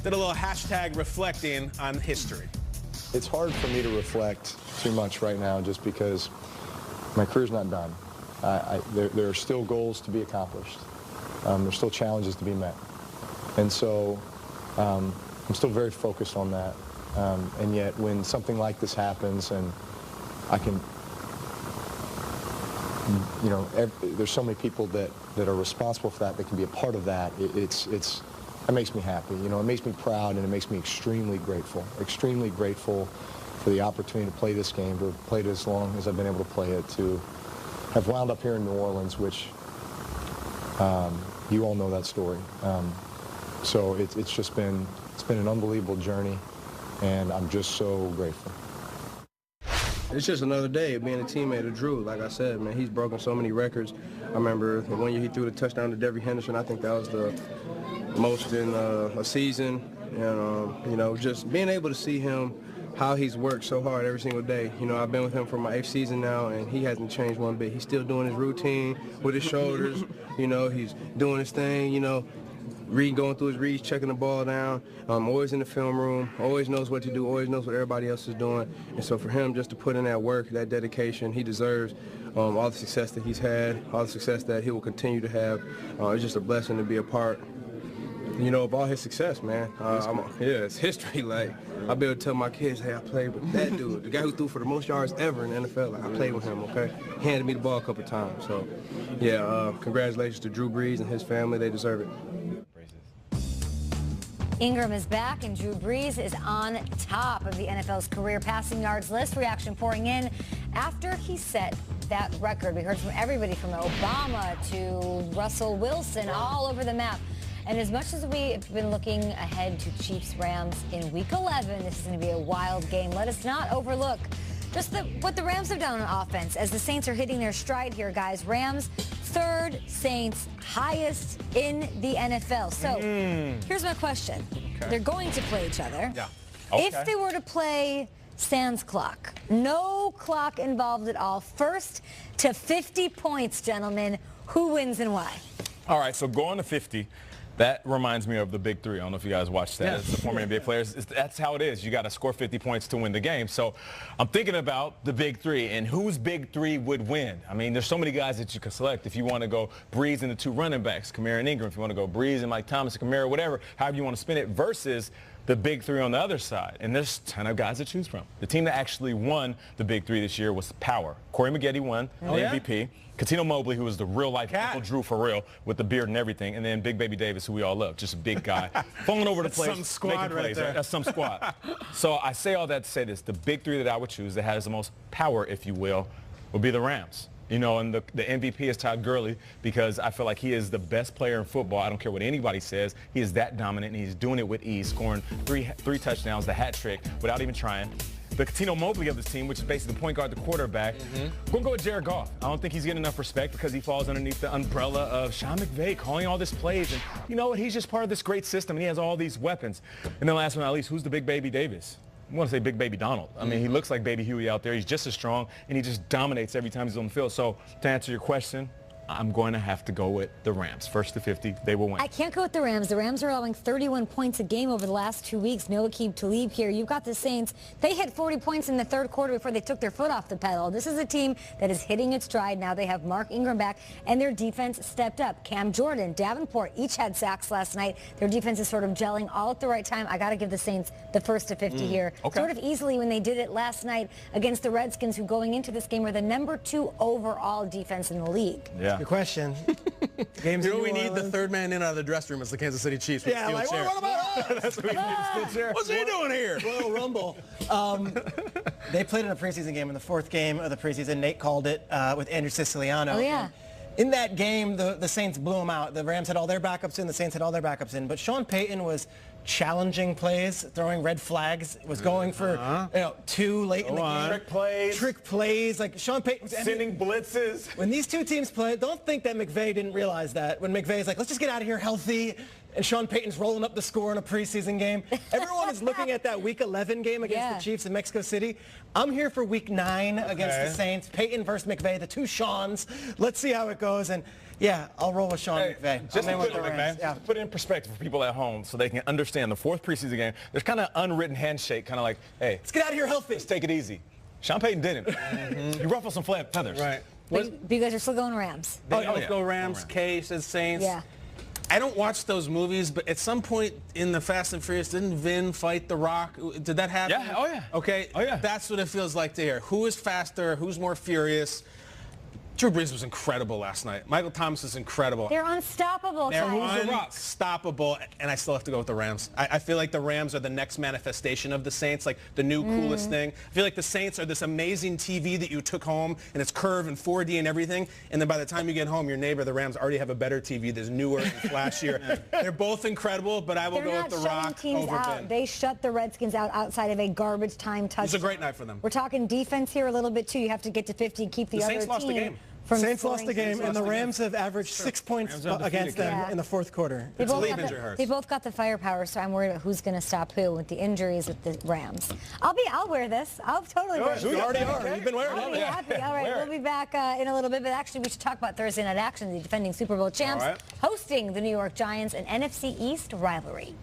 did a little hashtag reflecting on history. It's hard for me to reflect too much right now just because my career's not done. There are still goals to be accomplished. There's still challenges to be met. And so I'm still very focused on that. And yet when something like this happens and I can, you know, there's so many people that are responsible for that can be a part of that, it makes me happy. You know, it makes me proud and it makes me extremely grateful for the opportunity to play this game, to play it as long as I've been able to play it, to have wound up here in New Orleans, which you all know that story. So it's been an unbelievable journey, and I'm just so grateful. It's just another day of being a teammate of Drew. Like I said, man, he's broken so many records. I remember the one year he threw the touchdown to Devery Henderson. I think that was the most in a season. And, you know, just being able to see him, how he's worked so hard every single day. You know, I've been with him for my 8th season now, and he hasn't changed one bit. He's still doing his routine with his shoulders. You know, he's doing his thing, you know, going through his reads, checking the ball down, always in the film room, always knows what to do, always knows what everybody else is doing. And so for him just to put in that work, that dedication, he deserves all the success that he's had, all the success that he will continue to have. It's just a blessing to be a part, you know, of all his success, man. Yeah, it's history. Like, I'll be able to tell my kids, hey, I played with that dude, the guy who threw for the most yards ever in the NFL. Like, I played with him, okay? He handed me the ball a couple times. So, yeah, congratulations to Drew Brees and his family. They deserve it. Ingram is back, and Drew Brees is on top of the NFL's career passing yards list. Reaction pouring in after he set that record. We heard from everybody from Obama to Russell Wilson, all over the map. And as much as we've been looking ahead to Chiefs-Rams in Week 11, this is going to be a wild game. Let us not overlook just what the Rams have done on offense as the Saints are hitting their stride here, guys. Rams 3rd, Saints highest in the NFL. So here's my question. Okay. They're going to play each other. Yeah. Okay. If they were to play sans clock, no clock involved at all, 1st to 50 points, gentlemen, who wins and why? All right, so going to 50. That reminds me of the Big Three. I don't know if you guys watched that. It's the former NBA players. That's how it is. You got to score 50 points to win the game. So I'm thinking about the Big Three and whose Big Three would win. I mean, there's so many guys that you can select. If you want to go Brees and the 2 running backs, Kamara and Ingram. If you want to go Brees and Mike Thomas and Kamara, whatever, however you want to spin it, versus the Big Three on the other side. And there's a ton of guys to choose from. The team that actually won the Big Three this year was Power. Corey Maggette won the MVP. Katino Mobley, who was the real-life Uncle Drew for real, with the beard and everything, and then Big Baby Davis, who we all love, just a big guy, falling over the place, some squad making plays. Right there. That's some squad. So I say all that to say this: the Big Three that I would choose, that has the most power, if you will, would be the Rams. You know, and the MVP is Todd Gurley because I feel like he is the best player in football. I don't care what anybody says. He is that dominant, and he's doing it with ease, scoring three touchdowns, the hat trick, without even trying. The Katino Mobley of this team, which is basically the point guard, the quarterback, we're going to go with Jared Goff. I don't think he's getting enough respect because he falls underneath the umbrella of Sean McVay calling all this plays. And you know what? He's just part of this great system, and he has all these weapons. And then last but not least, who's the Big Baby Davis? I want to say Big Baby Donald. I mean, he looks like Baby Huey out there. He's just as strong, and he just dominates every time he's on the field. So to answer your question, I'm going to have to go with the Rams. 1st to 50, they will win. I can't go with the Rams. The Rams are allowing 31 points a game over the last 2 weeks. No Aqib Talib here. You've got the Saints. They hit 40 points in the 3rd quarter before they took their foot off the pedal. This is a team that is hitting its stride. Now they have Mark Ingram back, and their defense stepped up. Cam Jordan, Davenport, each had sacks last night. Their defense is sort of gelling all at the right time. I got to give the Saints the 1st to 50 here. Okay. Sort of easily when they did it last night against the Redskins, who going into this game are the number 2 overall defense in the league. Yeah. Good question. Games you know we need the 3rd man in out of the dressing room is the Kansas City Chiefs. Yeah, like, what about us? That's what we need, steel chair. What's he doing here? Royal Rumble. They played in a preseason game. In the 4th game of the preseason, Nate called it with Andrew Siciliano. Oh, yeah. In that game, the Saints blew them out. The Rams had all their backups in. The Saints had all their backups in. But Sean Payton was challenging plays, throwing red flags, was going for 2 late in the game. Trick plays. Like Sean Payton. Sending blitzes. When these two teams play, don't think that McVay didn't realize that. When McVay's like, let's just get out of here healthy. and Sean Payton's rolling up the score in a preseason game. Everyone is looking at that Week 11 game against the Chiefs in Mexico City. I'm here for Week 9 against the Saints. Peyton versus McVay, the two Seans. Let's see how it goes. And yeah, I'll roll with Sean McVay. Just to put it in perspective for people at home so they can understand the fourth preseason game, there's kind of unwritten handshake, kind of like, hey, let's get out of here healthy. Let's take it easy. Sean Payton didn't. He ruffled some feathers. Right. But you guys are still going Rams. Let's go Rams. Kay says Saints. Yeah. I don't watch those movies, but at some point in the Fast and Furious, didn't Vin fight The Rock? Did that happen? Yeah. Oh, yeah. Okay. Oh, yeah. That's what it feels like to hear. Who is faster? Who's more furious? Drew Brees was incredible last night. Michael Thomas is incredible. They're unstoppable. They're Ty. unstoppable, and I still have to go with the Rams. I feel like the Rams are the next manifestation of the Saints, like the new coolest thing. I feel like the Saints are this amazing TV that you took home, and it's curved and 4D and everything, and then by the time you get home, your neighbor, the Rams, already have a better TV that's newer and flashier. They're both incredible, but I will go with the Rock over Ben. They shut the Redskins out outside of a garbage time touchdown. It's a great night for them. We're talking defense here a little bit, too. You have to get to 50 and keep the other Saints lost the game. Saints lost the game, and the Rams have averaged 6 points against them in the fourth quarter. They both got the firepower, so I'm worried about who's going to stop who with the injuries with the Rams. I'll wear this. I'll totally wear it. You already are. You've been wearing it. I'll be happy. All right, we'll be back in a little bit, but actually we should talk about Thursday Night Action, the defending Super Bowl champs hosting the New York Giants, an NFC East rivalry.